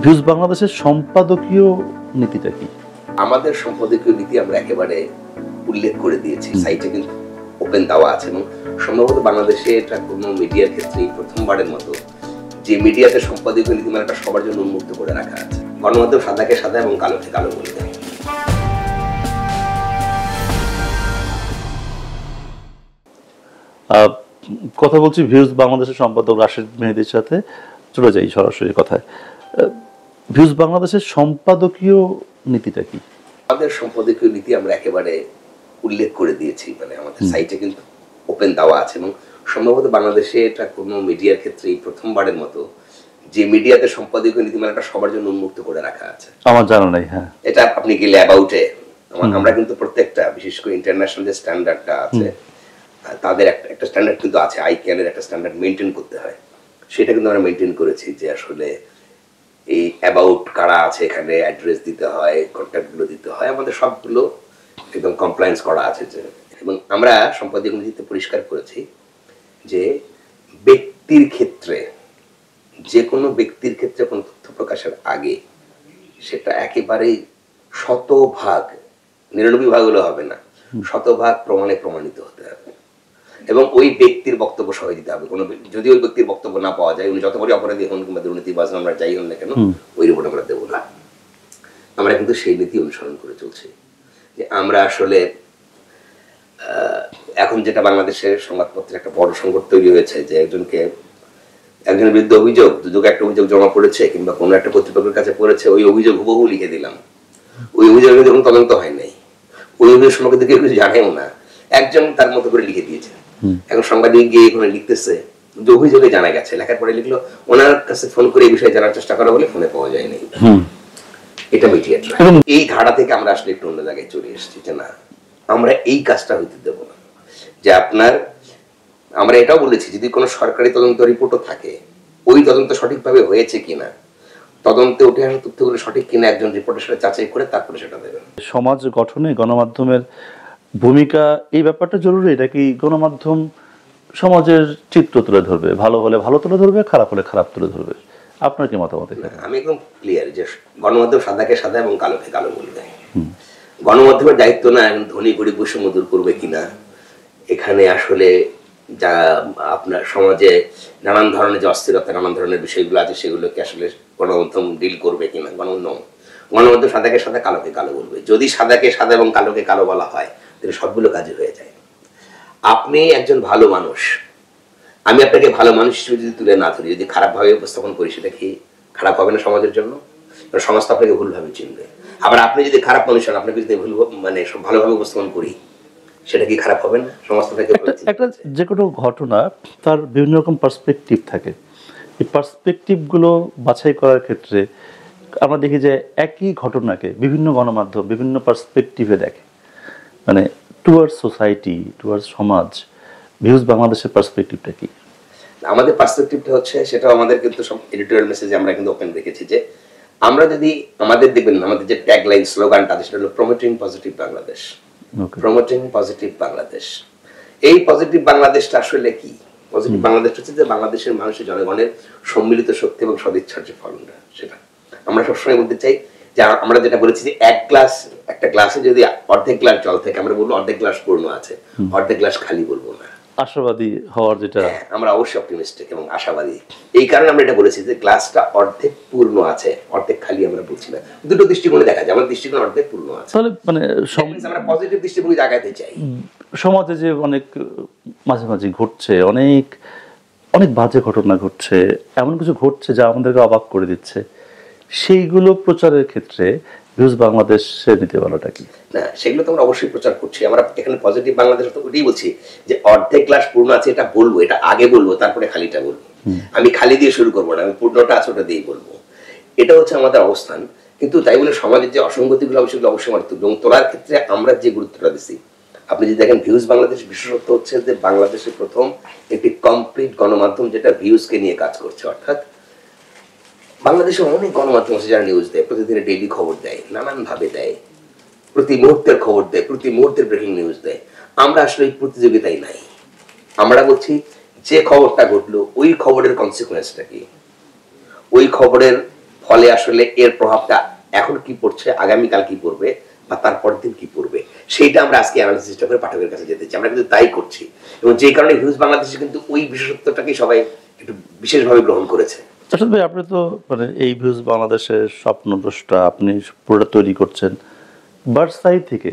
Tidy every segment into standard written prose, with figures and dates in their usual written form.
Views বাংলাদেশের সম্পাদকীয় নীতিটা কি? আমাদের সম্পাদকীয় নীতি আমরা একেবারে উল্লেখ করে দিয়েছি, সাইটে কিন্তু ওপেন দেওয়া আছে এবং সম্ভবত বাংলাদেশে এটা কোনো মিডিয়ার ক্ষেত্রে প্রথমবারের মতো যে মিডিয়াতে সম্পাদকীয় নীতিমালাটা সবার জন্য উন্মুক্ত করে রাখা আছে। গণমাধ্যম সাদাকে সাদা এবং কালোকে কালো বলে দেয়। কথা বলছি ভিউজ বাংলাদেশের সম্পাদক রাশেদ মেহেদীর সাথে। চলে যাই সরাসরি কথায়। ভিউজ বাংলাদেশের সম্পাদকীয় নীতিটা কি? আমাদের সম্পাদকীয় নীতি আমরা একেবারে উল্লেখ করে দিয়েছি, মানে আমাদের সাইটে কিন্তু ওপেন দেওয়া আছে এবং সম্ভবত বাংলাদেশে এটা কোনো মিডিয়ার ক্ষেত্রে প্রথমবারের মতো যে মিডিয়াতে সম্পাদকীয় নীতিমালাটা সবার জন্য উন্মুক্ত করে রাখা আছে। আমার জানা নাই। হ্যাঁ, এটা আপনি গেলে অ্যাবাউটে আমরা কিন্তু প্রত্যেকটা, বিশেষ করে ইন্টারন্যাশনাল যে স্ট্যান্ডার্ডটা আছে তাদের একটা স্ট্যান্ডার্ড কিন্তু আছে, আইক্যানের একটা স্ট্যান্ডার্ড মেনটেন করতে হয়, সেটা কিন্তু আমরা মেনটেন করেছি যে আসলে এই অ্যাবাউট কারা আছে, এখানে অ্যাড্রেস দিতে হয়, কন্ট্যাক্টগুলো দিতে হয়, আমাদের সবগুলো একদম কমপ্লায়েন্স করা আছে। এবং আমরা সম্পাদকীয় নীতিতে পরিষ্কার করেছি যে ব্যক্তির ক্ষেত্রে, যে কোনো ব্যক্তির ক্ষেত্রে কোনো তথ্য প্রকাশের আগে সেটা একেবারেই 100% 99% হলে হবে না, 100% প্রমাণে প্রমাণিত হতে হবে এবং ওই ব্যক্তির বক্তব্য সহ দিতে হবে। কোনো যদি ওই ব্যক্তির বক্তব্য না পাওয়া যায়, উনি যত বড় অপরাধী হন কিংবা দুর্নীতিবাজ আমরা যাই হন না কেন, ওই রিপোর্ট আমরা দেবো না। আমরা কিন্তু সেই নীতি অনুসরণ করে চলছি যে আমরা আসলে এখন যেটা বাংলাদেশের সংবাদপত্রে একটা বড় সংকট তৈরি হয়েছে যে একজনের বিরুদ্ধে অভিযোগ, দুদকে একটা অভিযোগ জমা পড়েছে কিংবা কোনো একটা কর্তৃপক্ষের কাছে পড়েছে, ওই অভিযোগ হুবহু লিখে দিলাম, ওই অভিযোগের যখন তদন্ত হয় নাই, ওই অভিযোগ সম্পর্কে কেউ কিছু জানেও না, একজন তার মতো করে লিখে দিয়েছে। এখন সাংবাদিক গিয়ে এখানে লিখতেছে যে অভিযোগে জানা গেছে, লেখার পরে লিখলো ওনার কাছে ফোন করে এই বিষয়ে জানার চেষ্টা করা হলে ফোনে পাওয়া যায়নি। এটা মিডিয়া ট্রায়াল। এই ধারা থেকে আমরা আসলে একটু অন্য জায়গায় চলে এসেছি যে না, আমরা এই কাজটা হইতে দেব না। যে আমরা এটাও বলেছি যদি কোনো সরকারি তদন্ত রিপোর্টও থাকে, ওই তদন্ত সঠিকভাবে হয়েছে কিনা, তদন্তে উঠে আসা তথ্যগুলো সঠিক কিনা একজন রিপোর্টের সাথে যাচাই করে তারপরে সেটা দেবেন। সমাজ গঠনে গণমাধ্যমের ভূমিকা, এই ব্যাপারটা জরুরি নাকি গণমাধ্যম সমাজের চিত্র তুলে ধরবে, ভালো হলে ভালো তুলে ধরবে, খারাপ হলে খারাপ তুলে ধরবে? আপনার কি মতামত? আমি একদম ক্লিয়ার যে গণমাধ্যম সাদাকে সাদা এবং কালোকে কালো বলবে। গণমাধ্যমের দায়িত্ব না ধনী গরিব বৈষম্য দূর করবে কিনা, এখানে আসলে যা আপনার সমাজে নানান ধরনের যে অস্থিরতা, নানান ধরনের বিষয়গুলো আছে সেগুলোকে আসলে গণমাধ্যম ডিল করবে কিনা। গণমাধ্যম সাদাকে সাদা কালোকে কালো বলবে। যদি সাদাকে সাদা এবং কালোকে কালো বলা হয় তাহলে সবগুলো কাজে হয়ে যায়। আপনি একজন ভালো মানুষ, আমি আপনাকে ভালো মানুষ হিসেবে যদি তুলে না ধরি, যদি খারাপভাবে উপস্থাপন করি, সেটা কি খারাপ হবে না সমাজের জন্য? সমাজ তো আপনাকে ভুলভাবে চিনবে। আবার আপনি যদি খারাপ মানুষ হন, আপনাকে যদি ভালোভাবে উপস্থাপন করি, সেটা কি খারাপ হবে না? সমাজ আপনাকে একটা যে কোনো ঘটনা তার বিভিন্ন রকম পার্সপেক্টিভ থাকে, এই পার্সপেক্টিভগুলো বাছাই করার ক্ষেত্রে আমরা দেখি যে একই ঘটনাকে বিভিন্ন গণমাধ্যম বিভিন্ন পার্সপেক্টিভে দেখে, মানে টুয়ার্ডস সোসাইটি, টুয়ার্ডস সমাজ। ভিউজ বাংলাদেশের পার্সপেক্টিভটা কি? আমাদের পার্সপেক্টিভটা হচ্ছে, সেটাও আমাদের কিন্তু সব এডিটোরিয়াল মেসেজে আমরা কিন্তু ওপেন রেখেছি যে আমরা যদি আমাদের দেখবেন আমাদের যে ট্যাগলাইন স্লোগানটা আছে সেটা হলো promoting positive Bangladesh. Promoting positive Bangladesh. এই পজিটিভ বাংলাদেশটা আসলে কি? পজিটিভ বাংলাদেশ হচ্ছে যে বাংলাদেশের মানুষের, জনগণের সম্মিলিত শক্তি এবং সদিচ্ছার যে ফলনটা, সেটা আমরা সবসময় বলতে চাই যে আমরা যেটা বলেছি যে একটা গ্লাসে যদি অর্ধেক গ্লাস জল থেকে, আমরা বলবো অর্ধেক গ্লাস পূর্ণ আছে, অর্ধেক গ্লাস খালি বলবো না। আশাবাদী হওয়ার যেটা, আমরা অবশ্যই অপটিমিস্টিক এবং আশাবাদী। এই কারণে আমরা এটা বলেছি যে গ্লাসটা অর্ধেক পূর্ণ আছে, অর্ধেক খালি আমরা বলছি না। দুটো দৃষ্টিকোণে দেখা যায়, আমার দৃষ্টিকোণ অর্ধেক পূর্ণ আছে, তাহলে মানে আমরা পজিটিভ দৃষ্টিভঙ্গি জাগাতে চাই। সমাজে যে অনেক মাঝে মাঝে ঘটছে, অনেক অনেক বাজে ঘটনা ঘটছে, এমন কিছু ঘটছে যা আমাদেরকে অবাক করে দিচ্ছে, সেইগুলো প্রচারের ক্ষেত্রে ভিউজ বাংলাদেশের নীতিমালাটা কি? না, সেগুলো তো আমরা অবশ্যই প্রচার করছি। আমরা এখানে পজিটিভ বাংলাদেশ তো ওটাই বলছি যে অর্ধেক গ্লাস পূর্ণ আছে এটা বলবো, এটা আগে বলবো, তারপরে খালিটা বলবো। আমি খালি দিয়ে শুরু করবো না, আমি পূর্ণটা আছে ওটা দিয়ে বলবো। এটা হচ্ছে আমাদের অবস্থান। কিন্তু তাই বলে সমাজের যে অসঙ্গতিগুলো সেগুলো অবশ্যই আমার তুলব এবং তোলার ক্ষেত্রে আমরা যে গুরুত্বটা দিচ্ছি, আপনি যদি দেখেন ভিউজ বাংলাদেশ বিশেষত্ব হচ্ছে যে বাংলাদেশের প্রথম একটি কমপ্লিট গণমাধ্যম যেটা ভিউজকে নিয়ে কাজ করছে। অর্থাৎ বাংলাদেশে অনেক গণমাধ্যম আছে যারা নিউজ দেয়, প্রতিদিনের ডেইলি খবর দেয়, নানান ভাবে দেয়, প্রতি মুহূর্তের খবর দেয়, প্রতি মুহূর্তের ব্রেকিং নিউজ দেয়। আমরা আসলে এই প্রতিযোগিতাই নাই। আমরা বলছি যে খবরটা ঘটলো ওই খবরের কনসিকুয়েন্সটা কি, ওই খবরের ফলে আসলে এর প্রভাবটা এখন কি পড়ছে, আগামীকাল কি পড়বে, বা তারপরের দিন কি পড়বে, সেইটা আমরা আজকে অ্যানালিসিসটা করে পাঠকের কাছে যেতে চাই। আমরা কিন্তু তাই করছি, এবং যে কারণে হিউজ বাংলাদেশে কিন্তু ওই বিশেষত্বটাকে সবাই একটু বিশেষভাবে গ্রহণ করেছে। আসলে ভাই আপনি তো মানে এই ভিউজ বাংলাদেশের স্বপ্নদ্রষ্টা, আপনি পুরোটা তৈরি করছেন বার্ড সাইড থেকে।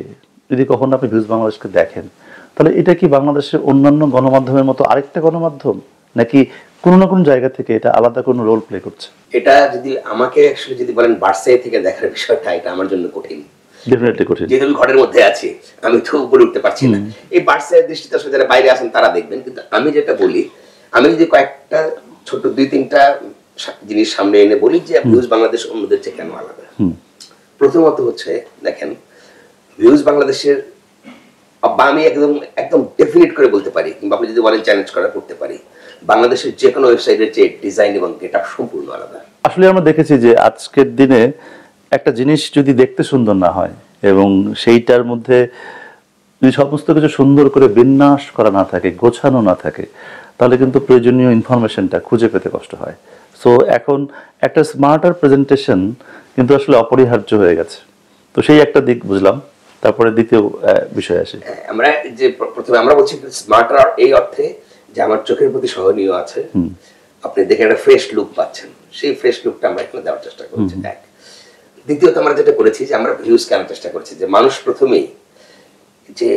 যদি কখনো আপনি ভিউজ বাংলাদেশকে দেখেন, তাহলে এটা কি বাংলাদেশের অন্যান্য গণমাধ্যমের মতো আরেকটা গণমাধ্যম, নাকি কোনো না কোনো জায়গা থেকে এটা আলাদা কোনো রোল প্লে করছে? এটা যদি আমাকে আসলে যদি বলেন বার্ড সাইড থেকে দেখার বিষয়টা, এটা আমার জন্য কঠিন। ডেফিনেটলি কঠিন, যেহেতু আমি ঘরের মধ্যে আছি, আমি তো উপরে উঠতে পারছি না। এই বার্ড সাইড দৃষ্টিতে আসলে যারা বাইরে আছেন তারা দেখবেন, কিন্তু আমি যেটা বলি, আমি যদি কয়েকটা ছোট 2-3টা জিনিস সামনে এনে বলি যে ভিউজ বাংলাদেশ অন্যদের চেয়ে কেন আলাদা। প্রথমত হচ্ছে দেখেন, ভিউজ বাংলাদেশের, বা আমি একদম একদম ডেফিনিট করে বলতে পারি, কিংবা আপনি যদি বলেন চ্যালেঞ্জ করা করতে পারি, বাংলাদেশের যে কোনো ওয়েবসাইটের যে ডিজাইন এবং গেটআপ সম্পূর্ণ আলাদা। আসলে আমরা দেখেছি যে আজকের দিনে একটা জিনিস যদি দেখতে সুন্দর না হয় এবং সেইটার মধ্যে যদি সমস্ত কিছু সুন্দর করে বিন্যাস করা না থাকে, গোছানো না থাকে, তাহলে কিন্তু প্রয়োজনীয় ইনফরমেশনটা খুঁজে পেতে কষ্ট হয়। সো এখন একটা স্মার্টার প্রেজেন্টেশন কিন্তু আসলে অপরিহার্য হয়ে গেছে। তো সেই একটা দিক বুঝলাম। তারপরে দ্বিতীয় বিষয় আসে, আমরা যে প্রথমে আমরা বলছি স্মার্টার এই অর্থে যে আমার চোখের প্রতি সহনীয় আছে, আপনি দেখে একটা ফ্রেশ লুক পাচ্ছেন, সেই ফ্রেশ লুকটা আমরা এখানে দেওয়ার চেষ্টা করেছি। এক, দ্বিতীয়ত আমরা যেটা করেছি যে আমরা ভিউজ কেনার চেষ্টা করেছি যে মানুষ প্রথমেই যে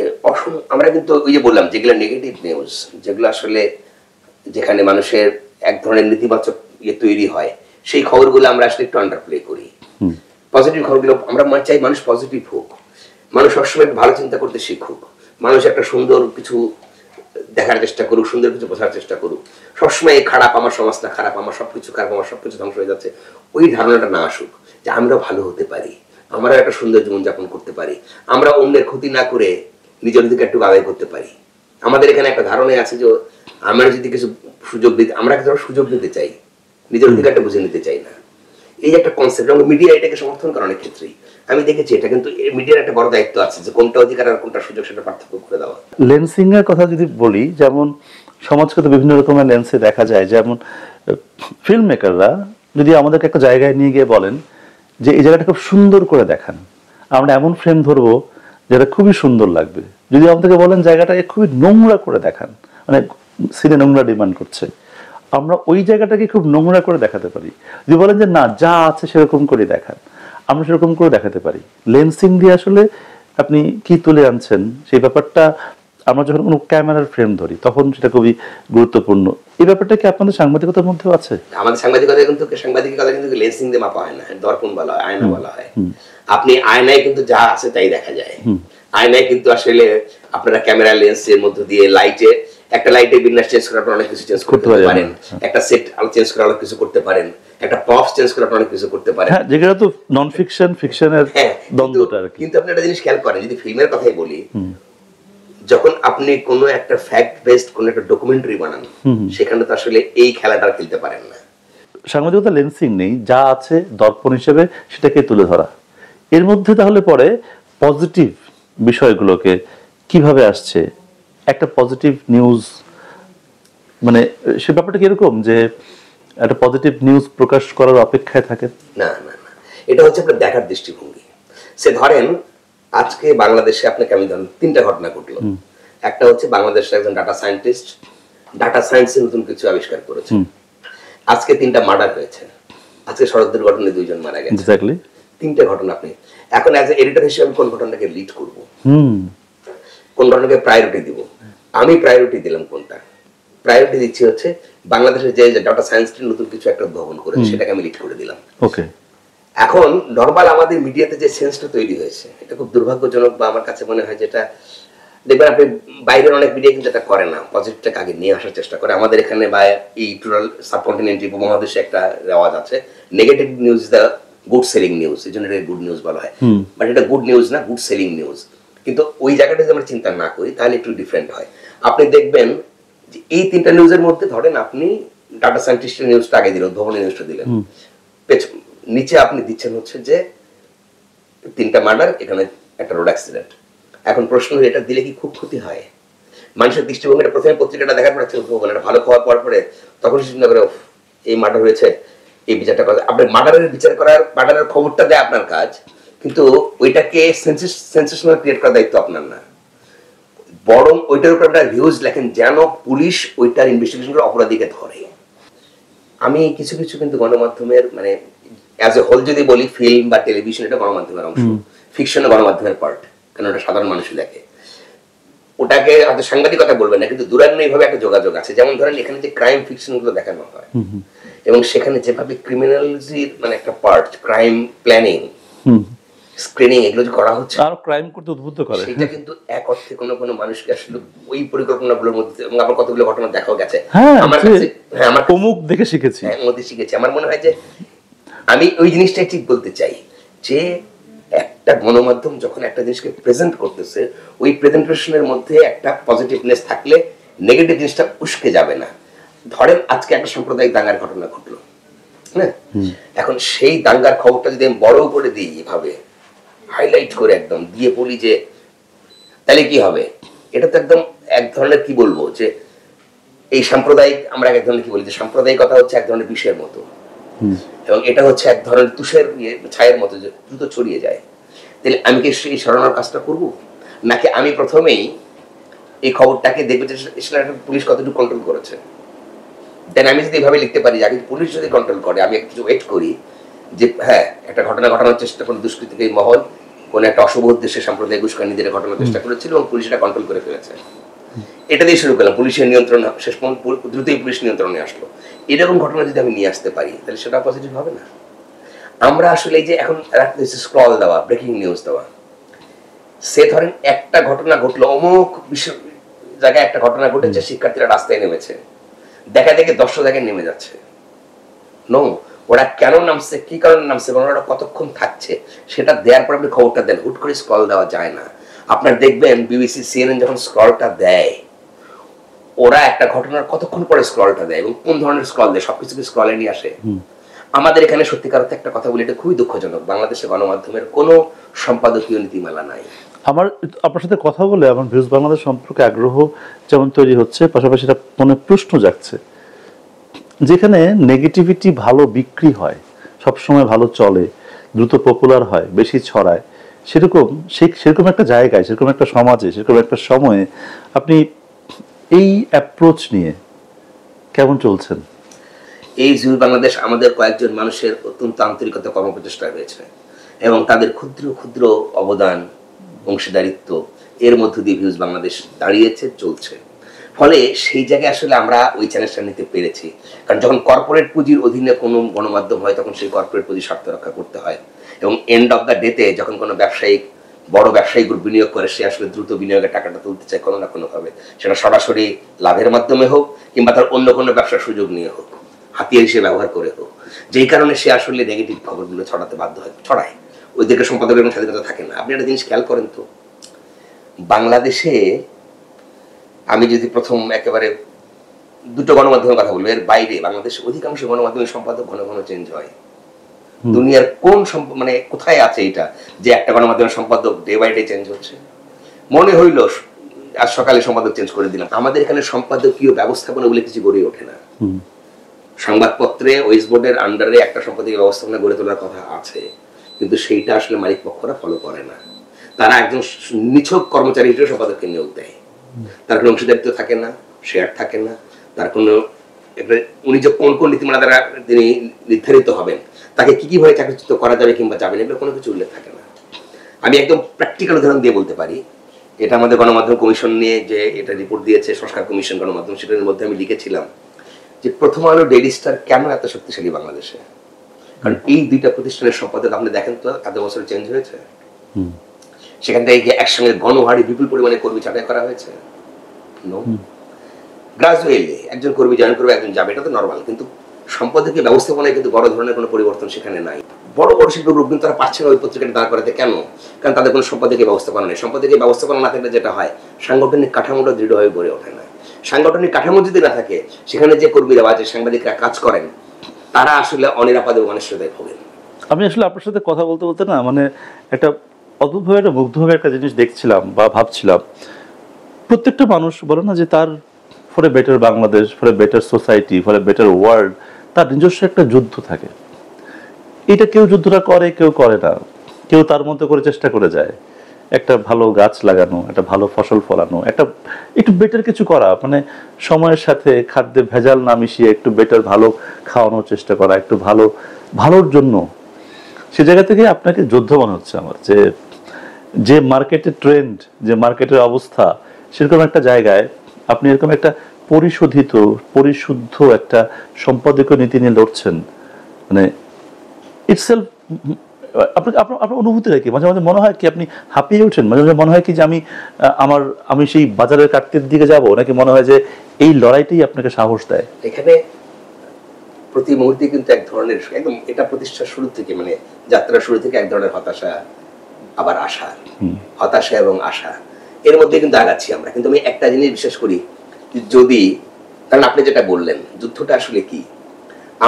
আমরা কিন্তু ওই যে বললাম যেগুলো নেগেটিভ নিউজ, যেগুলো আসলে যেখানে মানুষের এক ধরনের নেতিবাচক ইয়ে তৈরি হয়, সেই খবরগুলো আমরা আসলে একটু আন্ডারপ্লে করি। পজিটিভ খবরগুলো আমরা চাই মানুষ পজিটিভ হোক, মানুষ সবসময় ভালো চিন্তা করতে শিখুক, মানুষ একটা সুন্দর কিছু দেখার চেষ্টা করুক, সুন্দর কিছু বোঝার চেষ্টা করুক। সবসময় খারাপ, আমার সমাজটা খারাপ, আমার সবকিছু খারাপ, আমার সবকিছু ধ্বংস হয়ে যাচ্ছে, ওই ধারণাটা না আসুক, যে আমরা ভালো হতে পারি, আমরা একটা সুন্দর জীবনযাপন করতে পারি, আমরা অন্যের ক্ষতি না করে নিজের দিকে একটু আদায় করতে পারি। আমাদের এখানে একটা ধারণা আছে যে আমরা যদি কিছু সুযোগ দিতে, আমরা একটা সুযোগ নিতে চাই, নিজের অধিকারটা বুঝে নিতে চাই না। এই একটা কনসেপ্ট, এবং মিডিয়া এটাকে সমর্থন করে অনেক ক্ষেত্রেই। আমি দেখেছি এটা কিন্তু মিডিয়ার একটা বড় দায়িত্ব আছে যে কোনটা অধিকার আর কোনটা সুযোগ সেটা পার্থক্য করে দেওয়া। লেন্সিং এর কথা যদি বলি, যেমন সমাজকে তো বিভিন্ন রকমের লেন্সে দেখা যায়। যেমন ফিল্ম মেকাররা যদি আমাদেরকে একটা জায়গায় নিয়ে গিয়ে বলেন যে এই জায়গাটা খুব সুন্দর করে দেখান, আমরা এমন ফ্রেম ধরবো যেটা খুবই সুন্দর লাগবে। যদি আমাদেরকে বলেন জায়গাটাকে খুবই নোংরা করে দেখান, মানে সিনে নোংরা ডিমান্ড করছে, আমরা ওই জায়গাটাকে খুব নোংরা করে দেখাতে পারি। যদি বলেন যে না, যা আছে সেরকম করে দেখান, আমরা সেরকম করে দেখাতে পারি। লেন্সিং দিয়ে আসলে আপনি কি তুলে আনছেন সেই ব্যাপারটা, আমরা যখন কোনো ক্যামেরার ফ্রেম ধরি তখন সেটা খুবই গুরুত্বপূর্ণ। এই ব্যাপারটা কি আপনাদের সাংবাদিকতার মধ্যেও আছে? আমাদের সাংবাদিকতা কিন্তু লেন্সিং দিয়ে মাপা হয় না, দর্পণ বলা হয়, আয়না বলা হয়। আপনি আয়নায় কিন্তু যা আছে তাই দেখা যায়। আয়নায় কিন্তু আসলে আপনারা ক্যামেরা লেন্সের মধ্য দিয়ে লাইটে, একটা লাইটের বিন্যাস চেঞ্জ করে আপনি অনেক কিছু চেঞ্জ করতে পারেন, একটা সেট চেঞ্জ করে অনেক কিছু করতে পারেন, একটা প্রপস চেঞ্জ করে আপনি অনেক কিছু করতে পারেন। হ্যাঁ, যেটা তো নন ফিকশন ফিকশনের দ্বন্দ্বটা আর কি। কিন্তু আপনি একটা জিনিস খেয়াল করেন, যদি ফিল্মের কথাই বলি, যখন আপনি কোনো একটা ফ্যাক্ট বেসড কোনো একটা ডকুমেন্টারি বানান, সেখানে তো আসলে এই খেলাটা খেলতে পারেন না। সাংবাদিকতা লেন্সিং নেই, যা আছে দর্পণ হিসেবে সেটাকে তুলে ধরা। এর মধ্যে তাহলে পরে পজিটিভ বিষয়গুলোকে কিভাবে আসছে, একটা পজিটিভ নিউজ, মানে সে ব্যাপারটা কিরকম যে একটা পজিটিভ নিউজ প্রকাশ করার অপেক্ষায় থাকে? না না না, এটা হচ্ছে আপনার দেখার দৃষ্টিভঙ্গি। সে ধরেন আজকে বাংলাদেশে আপনাকে আমি ধরেন 3টা ঘটনা ঘটলো। একটা হচ্ছে বাংলাদেশের একজন ডাটা সায়েন্টিস্ট ডাটা সায়েন্সে নতুন কিছু আবিষ্কার করেছে। আজকে 3টা মার্ডার হয়েছে, আজকে সড়ক দুর্ঘটনায় 2 জন মারা গেছে। এক্স্যাক্টলি 3টে ঘটনা। আপনি এখন অ্যাজ এ এডিটর হিসেবে আমি কোন ঘটনাকে লিড করব, কোন ঘটনাকে প্রায়োরিটি দিব? আমি প্রায়োরিটি দিলাম কোনটা? প্রায়োরিটি দিচ্ছি হচ্ছে বাংলাদেশের যে ডাটা সায়েন্সটি নতুন কিছু একটা উদ্ভাবন করেছে, সেটাকে আমি লিড করে দিলাম। ওকে। এখন নরমাল আমাদের মিডিয়াতে যে সেন্সটা তৈরি হয়েছে, এটা খুব দুর্ভাগ্যজনক, বা আমার কাছে মনে হয় যেটা দেখবেন আপনি বাইরের অনেক মিডিয়া কিন্তু এটা করে না, পজিটিভটাকে আগে নিয়ে আসার চেষ্টা করে। আমাদের এখানে বা এই টোটাল সাবকন্টিনেন্ট উপমহাদেশে একটা রেওয়াজ আছে, negative news the good selling news, এই জন্য এটা গুড নিউজ বলা হয়। বাট এটা গুড নিউজ না, গুড সেলিং নিউজ। কিন্তু ওই জায়গাটা যদি আমরা চিন্তা না করি তাহলে একটু ডিফারেন্ট হয়। আপনি দেখবেন যে এই 3টা নিউজের মধ্যে ধরেন আপনি ডাটা সায়েন্টিস্টের নিউজটা আগে দিলেন, উদ্ভাবনের নিউজটা দিলেন, নিচে আপনি দিচ্ছেন হচ্ছে যে 3টা মার্ডার, এখানে একটা রোড অ্যাক্সিডেন্ট। এখন প্রশ্ন হলো এটা দিলে কি খুব ক্ষতি হয়? মানুষের দৃষ্টিভঙ্গিটা প্রথমে পত্রিকাটা দেখার পরে উদ্ভাবন, এটা ভালো খাওয়ার পর পরে তখন চিন্তা করে এই মার্ডার হয়েছে, এই বিচারটা করা, আপনার মার্ডারের বিচার করার, মার্ডারের খবরটা দেয় আপনার কাজ, কিন্তু ওইটাকে সেন্সেশনাল ক্রিয়েট করার দায়িত্ব আপনার না, বরং ওইটার উপর আপনার ভিউজ লেখেন যেন পুলিশ ওইটার ইনভেস্টিগেশন করে অপরাধীকে ধরে। আমি কিছু কিছু কিন্তু গণমাধ্যমের মানে অ্যাজ এ হোল যদি বলি, ফিল্ম বা টেলিভিশন এটা গণমাধ্যমের অংশ, ফিকশন গণমাধ্যমের পার্ট, কারণ ওটা সাধারণ মানুষই দেখে। ওটাকে হয়তো সাংবাদিকতা বলবে না, কিন্তু দূরান্বয়ীভাবে একটা যোগাযোগ আছে। যেমন ধরেন এখানে যে ক্রাইম ফিকশন গুলো দেখানো হয় এবং সেখানে যেভাবে ক্রিমিনালজির মানে একটা পার্ট, ক্রাইম প্ল্যানিং, স্ক্রিনিং এগুলো যে করা হচ্ছে, আর ক্রাইম করতে উদ্বুদ্ধ করে, সেটা কিন্তু এক অর্থে কোনো কোনো মানুষকে আসলে ওই পরিকল্পনাগুলোর মধ্যে, এবং আমার কতগুলো ঘটনা দেখাও গেছে আমার কাছে, আমার প্রমুখ দেখে শিখেছি, মধ্যে শিখেছি। আমার মনে হয় যে আমি ওই জিনিসটাই ঠিক বলতে চাই যে একটা গণমাধ্যম যখন একটা জিনিসকে প্রেজেন্ট করতেছে, ওই প্রেজেন্টেশনের মধ্যে একটা পজিটিভনেস থাকলে নেগেটিভ জিনিসটা উস্কে যাবে না। ধরেন আজকে একটা সাম্প্রদায়িক দাঙ্গার ঘটনা ঘটলো, হ্যাঁ, এখন সেই দাঙ্গার খবরটা যদি আমি বড় করে দিই, এভাবে হাইলাইট করে একদম দিয়ে বলি যে তাহলে কি হবে, এটা তো একদম এক ধরনের কি বলবো যে এই সাম্প্রদায়িক, আমরা এক ধরনের কি বলি যে সাম্প্রদায়িকতা হচ্ছে এক ধরনের বিষের মতো, এবং এটা হচ্ছে এক ধরনের তুষের ছায়ের মতো যে দ্রুত ছড়িয়ে যায়। তাহলে আমি কি সেই সরানোর কাজটা করব, নাকি আমি প্রথমেই এই খবরটাকে দেখবো যে পুলিশ কতটুকু কন্ট্রোল করেছে, দেন আমি যদি এভাবে লিখতে পারি যে আগে পুলিশ যদি কন্ট্রোল করে, আমি একটু ওয়েট করি যে হ্যাঁ একটা ঘটনা ঘটানোর চেষ্টা করে দুষ্কৃতিকে মহল কোন একটা অশুভ উদ্দেশ্যে সাম্প্রদায়িক উস্কানিদের ঘটনার চেষ্টা করেছিল এবং পুলিশ এটা কন্ট্রোল করে ফেলেছে, এটা দিয়ে শুরু করলাম, পুলিশের নিয়ন্ত্রণ শেষ পর্যন্ত দ্রুতই পুলিশ নিয়ন্ত্রণে আসলো। এরকম ঘটনা যদি আমি নিয়ে আসতে পারি তাহলে সেটা পজিটিভ হবে না? আমরা আসলে এই যে এখন স্ক্রল দেওয়া, ব্রেকিং নিউজ দেওয়া, সে ধরেন একটা ঘটনা ঘটলো, অমুক বিশ্ব জায়গায় একটা ঘটনা ঘটেছে, শিক্ষার্থীরা রাস্তায় নেমেছে, দেখা দেখে 10 জায়গায় নেমে যাচ্ছে, নো, ওরা কেন নামছে, কি কারণে নামছে, ওরা কতক্ষণ থাকছে, সেটা দেওয়ার পর আপনি খবরটা দেন, হুট করে স্ক্রল দেওয়া যায় না। আপনার দেখবেন বিবিসি, সিএনএন যখন স্ক্রলটা দেয়, ওরা একটা ঘটনার কতক্ষণ পরে স্ক্রলটা দেয় এবং কোন ধরনের স্ক্রল দেয়, সবকিছুকে স্ক্রলে নিয়ে আসে। আমাদের এখানে সত্যিকার অর্থে একটা কথা বলি, এটা খুবই দুঃখজনক, বাংলাদেশের গণমাধ্যমের কোনো সম্পাদকীয় নীতিমালা নাই। আমার আপনার সাথে কথা বলে আমার ভিউজ বাংলাদেশ সম্পর্কে আগ্রহ যেমন তৈরি হচ্ছে, পাশাপাশি এটা মনে প্রশ্ন জাগছে, যেখানে নেগেটিভিটি ভালো বিক্রি হয়, সবসময় ভালো চলে, দ্রুত পপুলার হয়, বেশি ছড়ায়, সেরকম একটা জায়গায়, সেরকম একটা সমাজে, সেরকম একটা সময়ে আপনি এই অ্যাপ্রোচ নিয়ে কেমন চলছেন? এই ভিউজ বাংলাদেশ আমাদের কয়েকজন মানুষের অত্যন্ত আন্তরিকতা কর্মপ্রচেষ্টা রয়েছে এবং তাদের ক্ষুদ্র ক্ষুদ্র অবদান, অংশীদারিত্ব, এর মধ্য দিয়ে ভিউজ বাংলাদেশ দাঁড়িয়েছে, চলছে। ফলে সেই জায়গায় আসলে আমরা ওই চ্যালেঞ্জটা নিতে পেরেছি, কারণ যখন কর্পোরেট পুঁজির অধীনে কোনো গণমাধ্যম হয় তখন সেই কর্পোরেট পুঁজির স্বার্থ রক্ষা করতে হয়, এবং এন্ড অফ দ্য ডেতে যখন কোনো বড় ব্যবসায়িক গ্রুপ বিনিয়োগ করে, সে আসলে দ্রুত বিনিয়োগের টাকাটা তুলতে চায় কোনো না কোনোভাবে, সেটা সরাসরি লাভের মাধ্যমে হোক কিংবা তার অন্য কোনো ব্যবসার সুযোগ নিয়ে হোক, হাতিয়ার হিসেবে ব্যবহার করে হোক, যেই কারণে সে আসলে নেগেটিভ খবরগুলো ছড়াতে বাধ্য হয়, ছড়ায়, ওইদিকে সম্পাদকের কোনো স্বাধীনতা থাকে না। আপনি একটা জিনিস খেয়াল করেন তো, বাংলাদেশে আমি যদি প্রথম একেবারে দুটো গণমাধ্যমের কথা বলবো, এর বাইরে বাংলাদেশ অধিকাংশ গণমাধ্যমের সম্পাদক ঘন ঘন চেঞ্জ হয়। দুনিয়ার কোন মানে কোথায় আছে এটা যে একটা গণমাধ্যমের সম্পাদক ডে বাই ডে চেঞ্জ হচ্ছে? মনে হইল আজ সকালে সম্পাদক চেঞ্জ করে দিলাম। আমাদের এখানে সম্পাদকীয় ব্যবস্থাপনা বলে কিছু গড়ে ওঠে না। সংবাদপত্রে ওয়েস্ট বোর্ডের আন্ডারে একটা সম্পাদকীয় ব্যবস্থাপনা গড়ে তোলার কথা আছে, কিন্তু সেইটা আসলে মালিক পক্ষরা ফলো করে না। তারা একজন নিছক কর্মচারী হিসেবে সম্পাদককে নিয়োগ দেয়, তার কোনো অংশীদারিত্ব থাকে না, শেয়ার থাকে না, তার কোনো উনি যে কোন কোন নীতিমালা দ্বারা তিনি নির্ধারিত হবেন, তাকে কি কিভাবে চাকরিচ্যুত করা যাবে কিংবা যাবে না, এগুলো কোনো কিছু উল্লেখ থাকে না। আমি একদম প্র্যাকটিক্যাল উদাহরণ দিয়ে বলতে পারি, এটা আমাদের গণমাধ্যম কমিশন নিয়ে যে এটা রিপোর্ট দিয়েছে সংস্কার কমিশন গণমাধ্যম, সেটার মধ্যে আমি লিখেছিলাম যে প্রথম আলো, ডেইলি স্টার কেন এত শক্তিশালী বাংলাদেশে, কারণ এই দুইটা প্রতিষ্ঠানের সম্পাদক আপনি দেখেন তো এত বছর চেঞ্জ হয়েছে, সেখান থেকে একসঙ্গে গণহারে বিপুল পরিমাণে কর্মী ছাঁটাই করা হয়েছে, গ্রাজুয়ালি একজন কর্মী জয়েন করবে, একজন যাবে, এটা তো নর্মাল, কিন্তু সম্পাদকীয় ব্যবস্থাপনায় কিন্তু বড় ধরনের কোনো পরিবর্তন সেখানে নাই। বড় বড় শিল্প গ্রুপ কিন্তু তারা পারছে না ওই পত্রিকাটা দাঁড় করাতে, কেন? কারণ তাদের কোনো সম্পাদকীয় ব্যবস্থাপনা নেই। সম্পাদকীয় ব্যবস্থাপনা না থাকলে যেটা হয়, সাংগঠনিক কাঠামোটা দৃঢ় হয়ে গড়ে ওঠে না। সাংগঠনিক কাঠামো যদি না থাকে, সেখানে যে কর্মীরা বা যে সাংবাদিকরা কাজ করেন, তারা আসলে অনিরাপদ এবং অনিশ্চয়তায় ভোগেন। আমি আসলে আপনার সাথে কথা বলতে বলতে না, মানে একটা অদ্ভুতভাবে, একটা মুগ্ধভাবে একটা জিনিস দেখছিলাম বা ভাবছিলাম, প্রত্যেকটা মানুষ বলে না যে তার for a better Bangladesh, for a better society, for a better world, তার নিজস্ব একটা যুদ্ধ থাকে। এটা কেউ যুদ্ধটা করে, কেউ করে না, কেউ তার মতো করে চেষ্টা করে যায় একটা ভালো গাছ লাগানো, একটা ভালো ফসল ফলানো, একটা একটু বেটার কিছু করা, মানে সময়ের সাথে খাদ্যে ভেজাল না মিশিয়ে একটু বেটার ভালো খাওয়ানোর চেষ্টা করা, একটু ভালো ভালোর জন্য। সে জায়গা থেকে আপনাকে যুদ্ধ মনে হচ্ছে আমার, যে যে মার্কেটের ট্রেন্ড, যে মার্কেটের অবস্থা, সেরকম একটা জায়গায় আপনি এরকম একটা পরিশুদ্ধ একটা সম্পাদকীয় নীতি নিয়ে লড়ছেন, মানে ইটসেলফ। আপনার আপনার অনুভূতিটা কি? মাঝে মাঝে মনে হয় কি আপনি হাঁপিয়ে ওঠেন? মাঝে মাঝে মনে হয় কি যে আমি সেই বাজারের কাটতির দিকে যাব, নাকি মনে হয় যে এই লড়াইটাই আপনাকে সাহস দেয়? এখানে প্রতি মুহূর্তে কিন্তু এক ধরনের, একদম এটা প্রতিষ্ঠার শুরু থেকে, মানে যাত্রার শুরু থেকে এক ধরনের হতাশা, আবার আশা, হতাশা এবং আশা, এর মধ্যে কিন্তু আগাচ্ছি আমরা। কিন্তু আমি একটা জিনিস বিশ্বাস করি, যদি, কারণ আপনি যেটা বললেন যুদ্ধটা আসলে কি,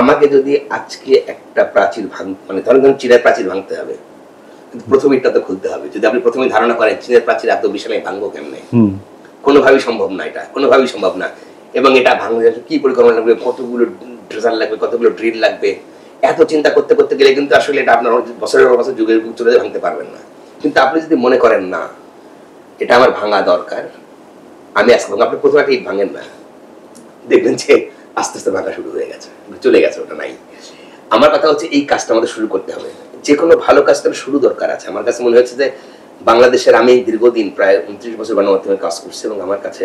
আমাকে যদি আজকে একটা প্রাচীর মানে ধরেন চীনের প্রাচীর ভাঙতে হবে, কিন্তু প্রথম ইটটা তো খুলতে হবে। যদি আপনি প্রথমে ধারণা করেন চীনের প্রাচীর এত বিশাল, ভাঙবো কেমনে, কোনোভাবেই সম্ভব না, এটা কোনোভাবেই সম্ভব না। এবং এটা ভাঙতে কি পরিকল্পনা লাগবে, কতগুলো ড্রেজার লাগবে, কতগুলো ড্রিল লাগবে, এত চিন্তা করতে করতে গেলে কিন্তু আসলে এটা আপনার বছরের পর বছর যুগের চলে ভাঙতে পারবেন না। কিন্তু আপনি যদি মনে করেন না এটা আমার ভাঙা দরকার, আমি আজকে আপনি প্রথমে একটা ইট ভাঙেন না, দেখবেন যে আস্তে আস্তে ভাঙা শুরু হয়ে গেছে, চলে গেছে, ওটা নাই। আমার কথা হচ্ছে এই কাজটা আমাদের শুরু করতে হবে। যে কোনো ভালো কাজটার শুরু দরকার আছে। আমার কাছে মনে হচ্ছে যে বাংলাদেশের, আমি দীর্ঘদিন প্রায় 29 বছর গণমাধ্যমে কাজ করছি, এবং আমার কাছে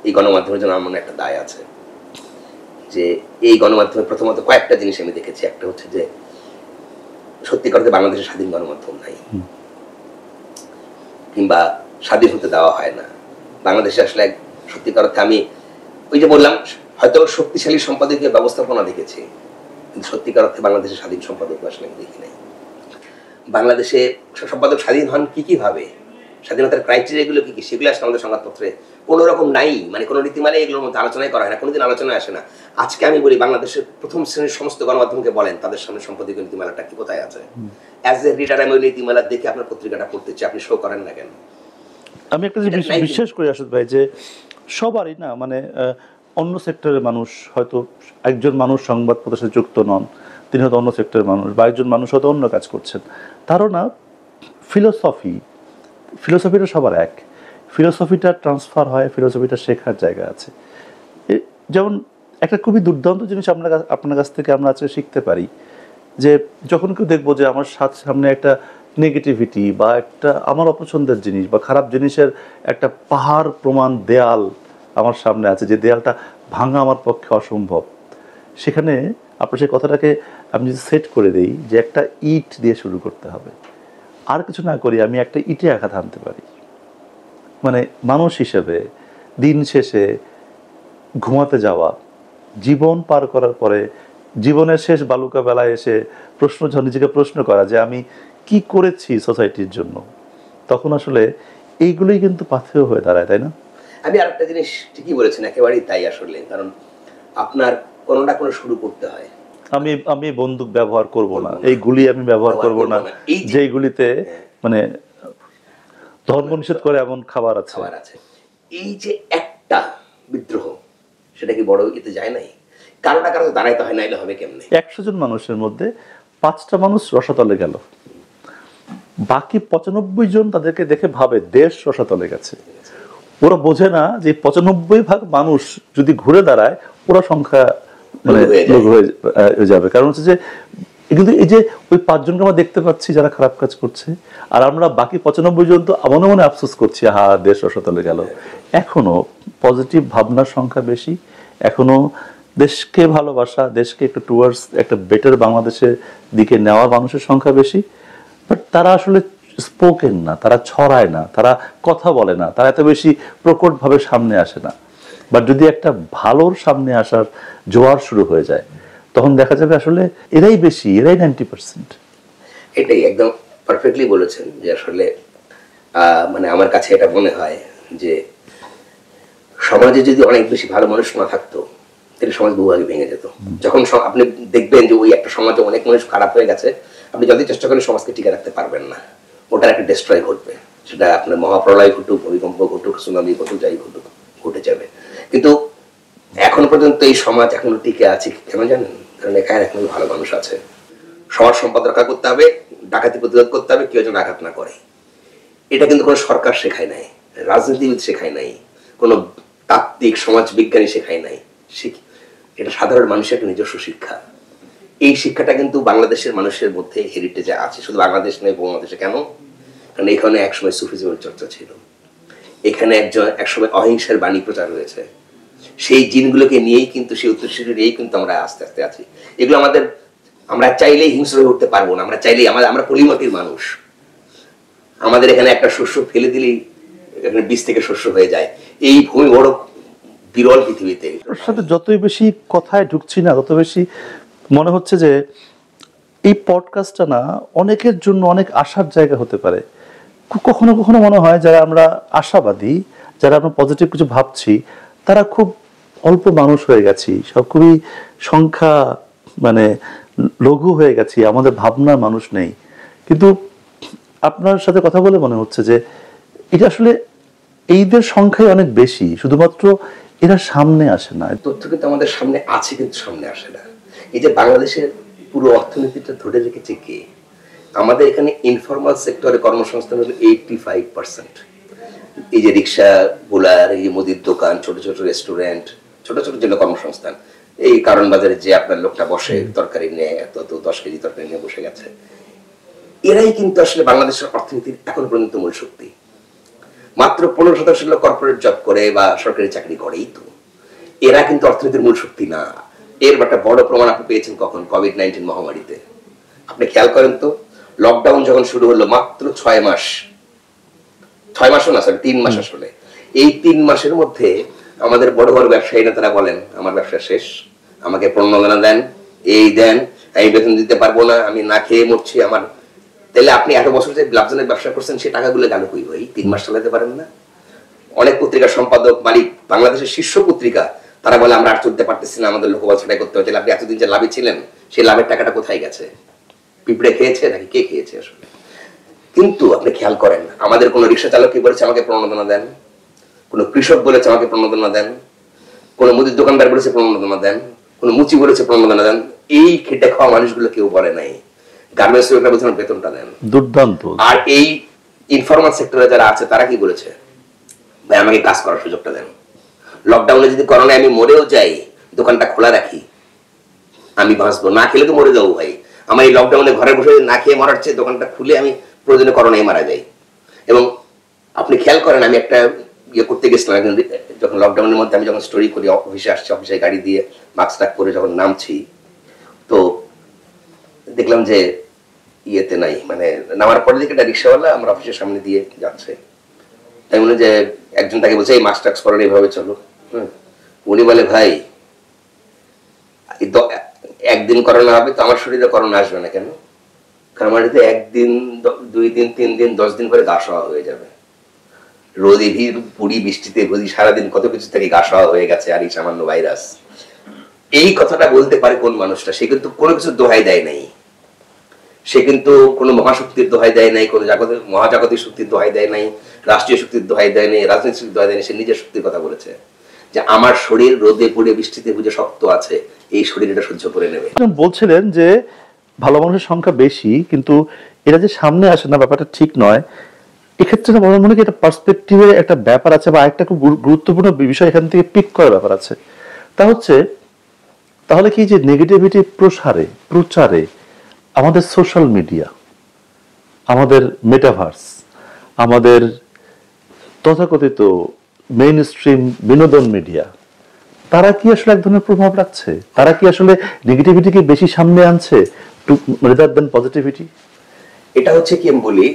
এই গণমাধ্যমের জন্য আমার মনে একটা দায় আছে, যে এই গণমাধ্যমে প্রথমত কয়েকটা জিনিস আমি দেখেছি। একটা হচ্ছে যে সত্যিকার অর্থে বাংলাদেশের স্বাধীন গণমাধ্যম নাই, কিংবা স্বাধীন হতে দেওয়া হয় না বাংলাদেশে। আসলে সত্যিকার অর্থে আমি ওই যে বললাম, হয়তো শক্তিশালী সম্পাদকীয় ব্যবস্থাপনা দেখেছি, কিন্তু সত্যিকার অর্থে বাংলাদেশের স্বাধীন সম্পাদক আসলে আমি দেখি নাই। বাংলাদেশে সম্পাদক স্বাধীন হন কি কি ভাবে, স্বাধীনতার ক্রাইটেরিয়া গুলো কি কি, সেগুলো আসলে আমাদের সংবাদপত্রে কোনো রকম নাই, মানে কোনো নীতিমালা এগুলোর মধ্যে আলোচনাই করা হয় না, কোনোদিন আলোচনায় আসে না। আজকে আমি বলি বাংলাদেশের প্রথম শ্রেণীর সমস্ত গণমাধ্যমকে বলেন তাদের সামনে সম্পাদকীয় নীতিমালাটা কি কোথায় আছে। অ্যাজ এ রিডার আমি ওই নীতিমালা দেখে আপনার পত্রিকাটা পড়তে চাই, আপনি শো করেন না কেন? আমি একটা জিনিস বিশ্বাস করি আসাদ ভাই, যে সবারই না, মানে অন্য সেক্টরের মানুষ, হয়তো একজন মানুষ সংবাদপত্রের সাথে যুক্ত নন, তিনি হয়তো অন্য সেক্টরের মানুষ, বা একজন মানুষ হয়তো অন্য কাজ করছেন, তারও না ফিলোসফিটা সবার এক, ফিলোসফিটা ট্রান্সফার হয়, ফিলোসফিটা শেখার জায়গা আছে। যেমন একটা খুবই দুর্দান্ত জিনিস আপনার কাছ থেকে আমরা আজকে শিখতে পারি, যে যখন কেউ দেখবো যে আমার সামনে একটা নেগেটিভিটি বা একটা আমার অপছন্দের জিনিস বা খারাপ জিনিসের একটা পাহাড় প্রমাণ দেয়াল আমার সামনে আছে, যে দেয়ালটা ভাঙা আমার পক্ষে অসম্ভব, সেখানে আপনার সেই কথাটাকে আমি যদি সেট করে দিই যে একটা ইট দিয়ে শুরু করতে হবে, আর কিছু না করি আমি একটা ইটে আঘাত হানতে পারি। মানে মানুষ হিসেবে দিন শেষে ঘুমাতে যাওয়া, জীবন পার করার পরে জীবনের শেষ বালুকা বেলায় এসে নিজেকে প্রশ্ন করা যে আমি কি করেছি সোসাইটির জন্য, তখন আসলে এইগুলোই কিন্তু পাথেয় হয়ে দাঁড়ায়, তাই না? আমি আরেকটা জিনিস ঠিকই বলেছেন, একেবারেই তাই আসলে। কারণ আপনার কোনো না কোনো শুরু করতে হয়। আমি বন্দুক ব্যবহার করব না, এই গুলি আমি ব্যবহার করব না, যেই গুলিতে মানে ধর্ম নিষেধ করে এমন খাবার আছে। এই যে একটা বিদ্রোহ, সেটা কি বড় এতে যায় নাই? কারো না কারো দাঁড়াইতে হয়, নাইলে হবে কেমনে? 100 জন মানুষের মধ্যে 5টা মানুষ রসাতলে গেল, বাকি 95 জন তাদেরকে দেখে ভাবে দেশ রসাতলে গেছে। ওরা বোঝে না যে 95% মানুষ যদি ঘুরে দাঁড়ায়, ওরা সংখ্যা মানে লোক হয়ে যাবে। কারণ হচ্ছে যে কিন্তু এই যে ওই 5 জনকে আমরা দেখতে পাচ্ছি যারা খারাপ কাজ করছে, আর আমরা বাকি 95 জন তো মনে মনে আফসোস করছি, দেশ রসাতলে গেল। এখনো পজিটিভ ভাবনার সংখ্যা বেশি, এখনো দেশকে ভালোবাসা, দেশকে একটু টুয়ার্ডস একটা বেটার বাংলাদেশের দিকে নেওয়ার মানুষের সংখ্যা বেশি। বাট তারা আসলে স্পোকেন না, তারা ছড়ায় না, তারা কথা বলে না, তারা এত বেশি প্রকটভাবে সামনে আসে না। বাট যদি একটা ভালোর সামনে আসার জোয়ার শুরু হয়ে যায়, তখন দেখা যাবে আসলে এরাই বেশি, এরাই 90%। এটাই একদম পারফেক্টলি বলেছেন, যে আসলে মানে আমার কাছে এটা মনে হয় যে সমাজে যদি অনেক বেশি ভালো মানুষ না থাকতো, তাহলে সমাজ বহু আগে ভেঙে যেত। যখন আপনি দেখবেন যে ওই একটা সমাজে অনেক মানুষ খারাপ হয়ে গেছে, আপনি যতই চেষ্টা করেন সমাজকে টিকে রাখতে পারবেন না, ওটার একটা ডিস্ট্রয় ঘটবে। সেটা আপনার মহাপ্রলয় ঘটুক, ভূমিকম্প ঘটুক, সুনামি ঘটুক, যাই ঘটুক, ঘটে যাবে। কিন্তু এখন পর্যন্ত এই সমাজ এখনো টিকে আছে কেন জানেন? কারণ এখানে এখন ভালো মানুষ আছে। সমাজ সম্পদ রক্ষা করতে হবে, ডাকাতি প্রতিরোধ করতে হবে, কেউ যেন আঘাত না করে। এটা কিন্তু কোনো সরকার শেখায় নাই, রাজনীতিবিদ শেখায় নাই, কোনো তাত্ত্বিক সমাজ বিজ্ঞানী শেখায় নাই। এটা সাধারণ মানুষের একটা নিজস্ব শিক্ষা। এই শিক্ষাটা কিন্তু বাংলাদেশের মানুষের মধ্যে হেরিটেজে আছে, শুধু বাংলাদেশ নয়, বাংলাদেশে। কেন? কারণ এখানে একসময় সুফিজমের চর্চা ছিল, এখানে একসময় অহিংসার বাণী প্রচার হয়েছে। সেই জিনগুলোকে নিয়েই কিন্তু, সেই উত্তরসূরি নিয়েই কিন্তু আমরা আস্তে আস্তে আছি। এগুলো আমরা চাইলেই হিংস্র হয়ে উঠতে পারবো না। আমরা চাইলেই, আমরা পলিমাটির মানুষ। আমাদের এখানে একটা শস্য ফেলে দিলেই এখানে বীজ থেকে শস্য হয়ে যায়। এই ভূমি বড় বিরল পৃথিবীতে। ওর সাথে যতই বেশি কথায় ঢুকছি না, তত বেশি মনে হচ্ছে যে এই পডকাস্টটা না অনেকের জন্য অনেক আশার জায়গা হতে পারে। কখনো কখনো মনে হয় যারা আমরা আশাবাদী, যারা আমরা পজিটিভ কিছু ভাবছি, তারা খুব অল্প মানুষ হয়ে গেছি, সব খুবই সংখ্যা মানে লঘু হয়ে গেছি, আমাদের ভাবনার মানুষ নেই। কিন্তু আপনার সাথে কথা বলে মনে হচ্ছে যে এটা আসলে এইদের সংখ্যাই অনেক বেশি, শুধুমাত্র এরা সামনে আসে না। তথ্য কিন্তু আমাদের সামনে আছে, কিন্তু সামনে আসে না। এই যে বাংলাদেশের পুরো অর্থনীতিটা ধরে রেখেছে কে? আমাদের এখানে ইনফরমাল সেক্টরে কর্মসংস্থান হলো 85%। এই যে রিক্সা বোলার, এই যে মুদির দোকান, ছোট ছোট রেস্টুরেন্ট, ছোট ছোট যেগুলো কর্মসংস্থান, এই কারণ বাজারে যে আপনার লোকটা বসে তরকারি নিয়ে, এত 10 কেজি তরকারি নিয়ে বসে গেছে, এরাই কিন্তু আসলে বাংলাদেশের অর্থনীতির এখন পর্যন্ত মূল শক্তি। মাত্র 15% লোক কর্পোরেট জব করে বা সরকারি চাকরি করেই তো। এরা কিন্তু অর্থনীতির মূল শক্তি না। এর একটা বড় প্রমাণ আপনি পেয়েছেন কখন? কোভিড-19 মহামারীতে। আপনি খেয়াল করেন তো, লকডাউন যখন শুরু হলো, মাত্র 6 মাস, 6 মাসও না, 3 মাস আসলে। এই 3 মাসের মধ্যে আমাদের বড় বড় ব্যবসায়ীরা তারা বলেন, আমার ব্যবসা শেষ, আমাকে প্রণোদনা দেন, এই দেন, আমি বেতন দিতে পারবো না, আমি না খেয়ে মরছি। আমার তাহলে আপনি এত বছর যে লাভজনক ব্যবসা করছেন, সেই টাকাগুলো গেল কই ভাই? 3 মাস চালাতে পারেন না? অনেক পত্রিকার সম্পাদক, মালিক, বাংলাদেশের শীর্ষ পত্রিকা, তারা বলে আমরা আর চলতে পারতেছি না, আমাদের লোকবল ছাঁটাই করতে হচ্ছে। আপনি এতদিন যে লাভে ছিলেন, সেই লাভের টাকাটা কোথায় গেছে? পিঁপড়ে খেয়েছে নাকি কে খেয়েছে আসলে? কিন্তু আপনি খেয়াল করেন, আমাদের কোনো রিক্সা চালক কি বলেছে আমাকে প্রণোদনা দেন, কোনো কৃষক বলেছে আমাকে প্রণোদনা দেন, কোনো মুদির দোকানদার বলেছে প্রণোদনা দেন, কোনো মুচি বলেছে প্রণোদনা দেন। এই খেটে খাওয়া মানুষগুলো কেউ বলে নাই গার্মেন্টস শ্রমিকরা বলছেন বেতনটা দেন। দুর্দান্ত। আর এই ইনফরমাল সেক্টরে যারা আছে তারা কি বলেছে? ভাই আমাকে কাজ করার সুযোগটা দেন। লকডাউনে যদি করোনায় আমি মরেও যাই, দোকানটা খোলা রাখি, আমি বাঁচবো। না খেলে তো মরে যাবো ভাই। আমার এই লকডাউনে ঘরে বসে না খেয়ে মরার চেয়ে দোকানটা খুলে আমি প্রয়োজনে করোনায় মারা যাই। এবং আপনি খেয়াল করেন, আমি একটা ইয়ে করতে গেছিলাম একদিন, যখন লকডাউনের মধ্যে আমি যখন স্টোরি করি, অফিসে আসছি, অফিসে গাড়ি দিয়ে মাস্ক টাক করে যখন নামছি, তো দেখলাম যে ইয়েতে নাই, মানে নামার পরে দিকে একটা রিক্সাওয়ালা আমার অফিসের সামনে দিয়ে যাচ্ছে। তাই বলে যে একজন তাকে বলছে এই মাস্ক টাক্স করেন, এইভাবে চলো। উনি বলে ভাই একদিন করোনা হবে তো আমার শরীরে করোনা আসবে না কেন? কারণ আমার তো 1 দিন 2 দিন 3 দিন 10 দিন পরে গা শোয়া হয়ে যাবে। রোদে ভিড়, পুরি বৃষ্টিতে ভুজি, সারাদিন কত কিছু থেকে গা শোয়া হয়ে গেছে, আর এই সামান্য ভাইরাস। এই কথাটা বলতে পারে কোন মানুষটা? সে কিন্তু কোনো কিছু দোহাই দেয় নাই, সে কিন্তু কোনো মহাশক্তির দোহাই দেয় নাই, কোনো মহাজাগতিক শক্তির দোহাই দেয় নাই, রাষ্ট্রীয় শক্তির দোহাই দেয় নাই, রাজনৈতিক শক্তির দোহাই দেয় নাই। সে নিজের শক্তির কথা বলেছে যে আমার শরীর রোদে পুড়ে বৃষ্টিতে বুঝে শক্ত আছে, এই শরীর এটা সহ্য করে নেবে। বলছিলেন যে ভালো মানুষের সংখ্যা বেশি, কিন্তু এরা যে সামনে আসে না, ব্যাপারটা ঠিক নয়। এক্ষেত্রে আমার মনে হয় একটা পার্সপেক্টিভের একটা ব্যাপার আছে, বা একটা খুব গুরুত্বপূর্ণ বিষয় এখান থেকে পিক করার ব্যাপার আছে। তা হচ্ছে, তাহলে কি যে নেগেটিভিটি প্রচারে আমাদের সোশ্যাল মিডিয়া, আমাদের মেটাভার্স, আমাদের তথাকথিত মেইন স্ট্রিম বিনোদন মিডিয়া, তারা কি আসলে এক ধরনের প্রভাব রাখছে? তারা কি আসলে নেগেটিভিটিকে বেশি সামনে আনছে রেদার দ্যান পজিটিভিটি? এটা হচ্ছে কি আমি বলি,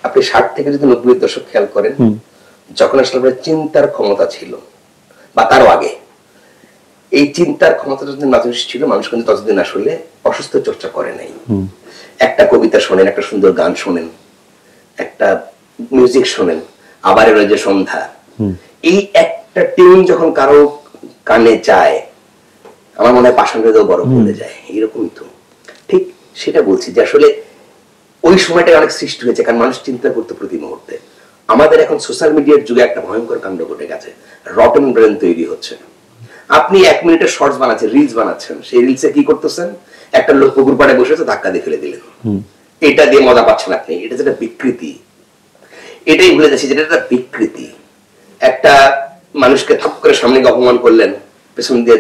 আপনি 60 থেকে যদি 90-এর দশক খেয়াল করেন, যখন আসলে আপনার চিন্তার ক্ষমতা ছিল, বা তারও আগে, এই চিন্তার ক্ষমতা যতদিন মানুষ ছিল, মানুষ কিন্তু ততদিন আসলে অসুস্থ চর্চা করে নাই। একটা কবিতা শোনেন, একটা সুন্দর গান শোনেন, একটা মিউজিক শোনেন, আবার এর যে সন্ধ্যা, এই একটা টিউন যখন কারো কানে যায়, আমার মনে হয় পাষাণ হৃদয় বরফ হয়ে যায়। এরকমই তো, ঠিক সেটা বলছি যে আসলে ওই সময়টা অনেক সৃষ্টি হয়েছে, কারণ মানুষ চিন্তা করতে প্রতি মুহূর্তে। আমাদের এখন সোশ্যাল মিডিয়ার যুগে একটা ভয়ঙ্কর কাণ্ড ঘটে গেছে, রটেন ব্রেন তৈরি হচ্ছে। আপনি 1 মিনিটের শর্টস বানাচ্ছেন, রিলস বানাচ্ছেন, সেই রিলসে কি করতেছেন, একটা লোক পুকুর পাড়ে বসে আছে, ধাক্কা দিয়ে ফেলে দিলেন, এটা দিয়ে মজা পাচ্ছেন আপনি, এটা যেটা বিকৃতি, এটাই ভুলে যাচ্ছি যেটা একটা বিকৃতি। একটা মানুষকে থাপ করে সামনে গিয়ে অপমান করলেন, পেছন দিয়ে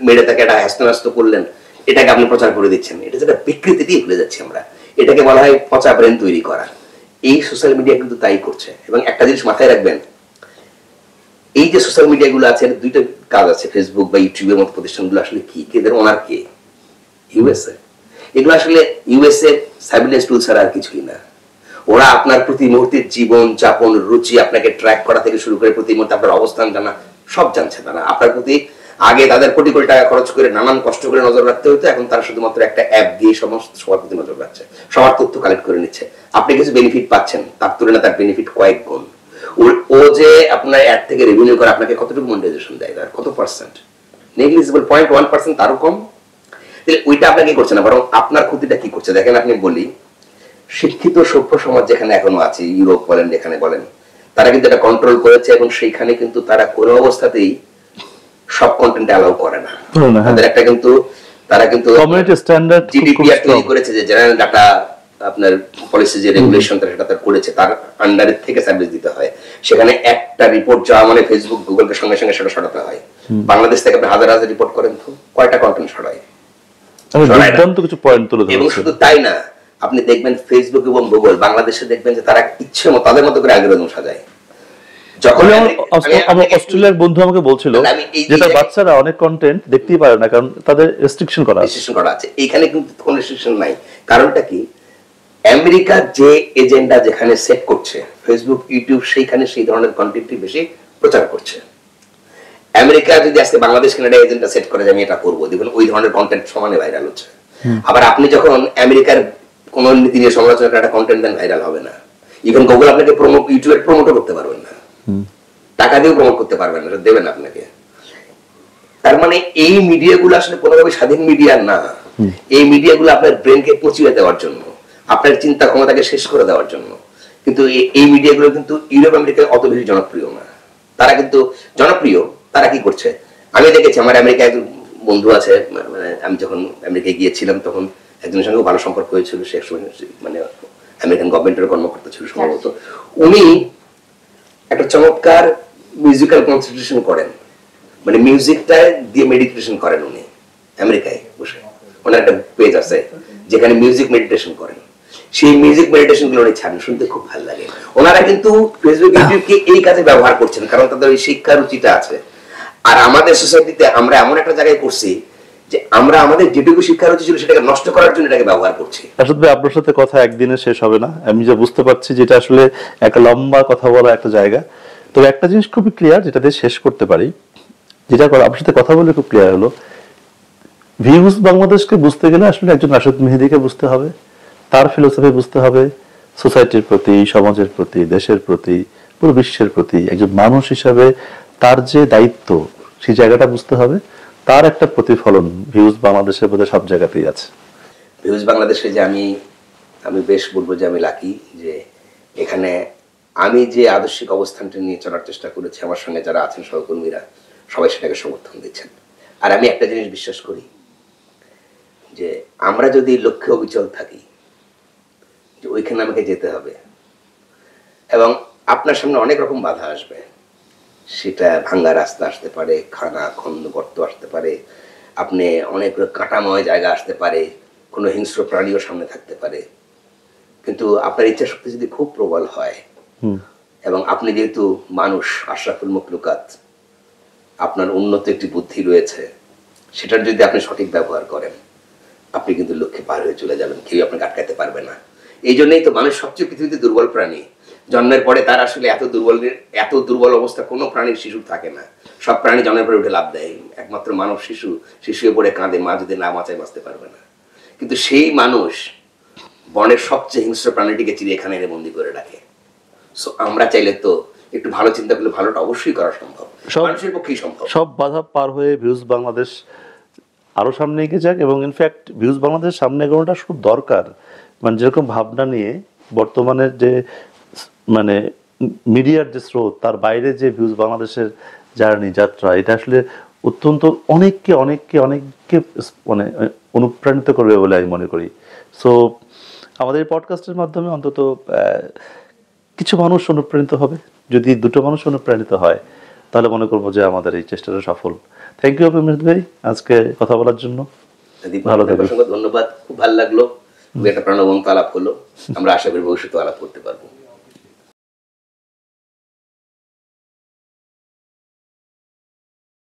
মেরে তাকে একটা হ্যাস্ত করলেন, এটাকে আপনি প্রচার করে দিচ্ছেন, এটা যেটা বিকৃতিটাই ভুলে যাচ্ছি আমরা। এটাকে বলা হয় পচা ব্রেন তৈরি করা। এই সোশ্যাল মিডিয়া কিন্তু তাই করছে। এবং একটা জিনিস মাথায় রাখবেন, এই যে সোশ্যাল মিডিয়া গুলো আছে, দুইটা কাজ আছে, ফেসবুক বা ইউটিউবের মতো প্রতিষ্ঠানগুলো আসলে কি, এদের ওনার কে? ইউএসএ। এগুলো আসলে ইউএসএ সার্ভিলেন্স টুল ছাড়া আর কিছুই না। ওরা আপনার প্রতি মুহূর্তের জীবন যাপন, রুচি, আপনাকে ট্র্যাক করা থেকে শুরু করে প্রতি মুহূর্তে আপনার অবস্থান জানা, সব জানছে তারা আপনার প্রতি। আগে তাদের কোটি কোটি টাকা খরচ করে নানান কষ্ট করে নজর রাখতে হতো, এখন তারা শুধুমাত্র একটা অ্যাপ দিয়ে সমস্ত সবার প্রতি নজর রাখছে, সবার তথ্য কালেক্ট করে নিচ্ছে। আপনি কিছু বেনিফিট পাচ্ছেন, তার তুলনায় তার বেনিফিট কয়েক গুণ। ও যে আপনার অ্যাড থেকে রেভিনিউ করে আপনাকে কতটুকু মনিটাইজেশন দেয়, তার কত পার্সেন্ট? নেগলিজিবল, 0.1%, তারও কম। তাহলে ওইটা আপনাকে করছে না, বরং আপনার ক্ষতিটা কি করছে দেখেন। আপনি বলি, শিক্ষিত সভ্য সমাজ যেখানে এখনো আছে, ইউরোপ বলেন, যেখানে বলেন, তারা কিন্তু এটা কন্ট্রোল করেছে, এবং সেইখানে কিন্তু তারা কোনো অবস্থাতেই সব কন্টেন্ট অ্যালাউ করে না। তাদের একটা কিন্তু, তারা কিন্তু কমিউনিটি স্ট্যান্ডার্ড জিডিপিআর তৈরি করেছে, যে জেনারেল ডাটা আপনার পলিসি যে রেগুলেশন সেটা করেছে, তার আন্ডারে থেকে সার্ভিস দিতে হয়। সেখানে একটা রিপোর্ট যাওয়া মানে ফেসবুক গুগলকে সঙ্গে সঙ্গে সেটা সরাতে হয়। বাংলাদেশ থেকে আপনি হাজার হাজার রিপোর্ট করেন, তো কয়টা কন্টেন্ট সরায়? কিছু পয়েন্ট তুলে ধরেছে। এবং শুধু তাই না, আপনি দেখবেন ফেসবুক এবং গুগল বাংলাদেশে দেখবেন যে তারা ইচ্ছে মতো তাদের মতো করে অ্যালগরিদম সাজায়। যখন আমার অস্ট্রেলিয়ার বন্ধু আমাকে বলছিল যেটা বাচ্চারা অনেক কন্টেন্ট দেখতেই পারে না, কারণ তাদের রেস্ট্রিকশন করা আছে। এইখানে কিন্তু কোনো রেস্ট্রিকশন নাই। কারণটা কি? আমেরিকা যে এজেন্ডা যেখানে সেট করছে, ফেসবুক, ইউটিউব সেইখানে সেই ধরনের কন্টেন্টই বেশি প্রচার করছে। আমেরিকা যদি আজকে বাংলাদেশ কানাডা এজেন্ডা সেট করে যে আমি এটা করবো, দেখবেন ওই ধরনের কন্টেন্ট সমানে ভাইরাল হচ্ছে। আবার আপনি যখন আমেরিকার কোন নীতি নিয়ে সমালোচনা করে একটা কন্টেন্ট দেন, ভাইরাল হবে না। ইভেন গুগল আপনাকে ইউটিউবের প্রমোটও করতে পারবেন না, টাকা দিয়েও প্রমোট করতে পারবেন না, দেবেন আপনাকে। তার মানে এই মিডিয়াগুলো আসলে কোনোভাবে স্বাধীন মিডিয়া না। এই মিডিয়াগুলো আপনার ব্রেনকে পচিয়ে দেওয়ার জন্য, আপনার চিন্তা ক্ষমতাকে শেষ করে দেওয়ার জন্য। কিন্তু এই মিডিয়াগুলো কিন্তু ইউরোপ আমেরিকায় অত বেশি জনপ্রিয় না। তারা কিন্তু জনপ্রিয়, তারা কি করছে আমি দেখেছি। আমার আমেরিকায় একজন বন্ধু আছে, মানে আমি যখন আমেরিকায় গিয়েছিলাম তখন একজনের সঙ্গে ভালো সম্পর্ক হয়েছিল, সে মানে আমেরিকান গভর্নমেন্টের কর্মকর্তা ছিল সম্ভবত। উনি একটা চমৎকার মিউজিক্যাল কনসেন্ট্রেশন করেন, মানে মিউজিকটা দিয়ে মেডিটেশন করেন উনি আমেরিকায় বসে। ওনার একটা পেজ আছে যেখানে মিউজিক মেডিটেশন করেন, সেই মিউজিক মেডিটেশন গুলো উনি ছাড়েন, শুনতে খুব ভালো লাগে। ওনারা কিন্তু ফেসবুক, ইউটিউবকে এই কাজে ব্যবহার করছেন, কারণ তাদের ওই শিক্ষা রুচিটা আছে। আর আমাদের সোসাইটিতে আমরা এমন একটা জায়গায় করছি যে আমরা আমাদের যেটুকু শিক্ষা রুচি ছিল সেটাকে নষ্ট করার জন্য এটাকে ব্যবহার করছি। আসলে আপনার সাথে কথা একদিনে শেষ হবে না, আমি যা বুঝতে পারছি, যেটা আসলে একটা লম্বা কথা বলা একটা জায়গা। তবে একটা জিনিস খুবই ক্লিয়ার, যেটা দিয়ে শেষ করতে পারি, যেটা আপনার সাথে কথা বলে খুব ক্লিয়ার হলো, ভিউজ বাংলাদেশকে বুঝতে গেলে আসলে একজন রাশেদ মেহেদীকে বুঝতে হবে, তার ফিলোসফি বুঝতে হবে, সোসাইটির প্রতি, সমাজের প্রতি, দেশের প্রতি, পুরো বিশ্বের প্রতি একজন মানুষ হিসাবে তার যে দায়িত্ব, সেই জায়গাটা বুঝতে হবে। তার একটা প্রতিফলন ভিউজ বাংলাদেশের বোধহয় সব জায়গাতেই আছে। ভিউজ বাংলাদেশে যে আমি বেশ বলবো যে আমি লাকি, যে এখানে আমি যে আদর্শিক অবস্থানটা নিয়ে চলার চেষ্টা করেছি, আমার সঙ্গে যারা আছেন সহকর্মীরা সবাই সেটাকে সমর্থন দিচ্ছেন। আর আমি একটা জিনিস বিশ্বাস করি, যে আমরা যদি লক্ষ্যে অবিচল থাকি যে ওইখানে আমাকে যেতে হবে, এবং আপনার সামনে অনেক রকম বাধা আসবে, সেটা ভাঙ্গা রাস্তা আসতে পারে, খানা খন্দ গর্ত আসতে পারে, আপনি অনেক কাঁটাময় জায়গা আসতে পারে, কোনো হিংস্র প্রাণীও সামনে থাকতে পারে, কিন্তু আপনার ইচ্ছা শক্তি যদি খুব প্রবল হয়, এবং আপনি যেহেতু মানুষ, আশরাফুল মখলুকাত, আপনার উন্নত একটি বুদ্ধি রয়েছে, সেটার যদি আপনি সঠিক ব্যবহার করেন, আপনি কিন্তু লক্ষ্যে পার হয়ে চলে যাবেন, কেউ আপনাকে আটকাতে পারবে না। এই জন্যই তো মানুষ সবচেয়ে পৃথিবীতে দুর্বল প্রাণী। জন্মের পরে তার আসলে এত দুর্বল অবস্থা কোনো প্রাণীর শিশুর থাকে না। সব প্রাণী জন্মের পরে উঠে লাভ দেয়, একমাত্র মানব শিশুয়ে পড়ে কাঁদে, মা যদি না বাঁচায় বাঁচতে পারবে না। কিন্তু সেই মানুষ বনের সবচেয়ে হিংস্র প্রাণীটিকে চিড়িয়াখানা এনে বন্দি করে রাখে। সো আমরা চাইলে তো একটু ভালো চিন্তা করলে ভালোটা অবশ্যই করা সম্ভব, মানুষের পক্ষেই সম্ভব। সব বাধা পার হয়ে ভিউজ বাংলাদেশ আরো সামনে এগিয়ে যাক, এবং ইনফ্যাক্ট ভিউজ বাংলাদেশ সামনে এগোনোটা খুব দরকার। মানে যেরকম ভাবনা নিয়ে বর্তমানের যে মানে মিডিয়ার যে স্রোত, তার বাইরে যে ভিউজ বাংলাদেশের জার্নি, যাত্রা, এটা আসলে অত্যন্ত অনেককে অনেককে অনেককে মানে অনুপ্রাণিত করবে বলে আমি মনে করি। সো আমাদের এই পডকাস্টের মাধ্যমে অন্তত কিছু মানুষ অনুপ্রাণিত হবে। যদি দুটো মানুষ অনুপ্রাণিত হয় তাহলে মনে করবো যে আমাদের এই চেষ্টাটা সফল। থ্যাংক ইউ আপনি মেহেদি ভাই আজকে কথা বলার জন্য। ভালো থাকবেন। অসংখ্য ধন্যবাদ, খুব ভালো লাগলো, খুব একটা প্রাণবন্ত আলাপ হলো। আমরা আশা করি ভবিষ্যতে আলাপ করতে পারবো।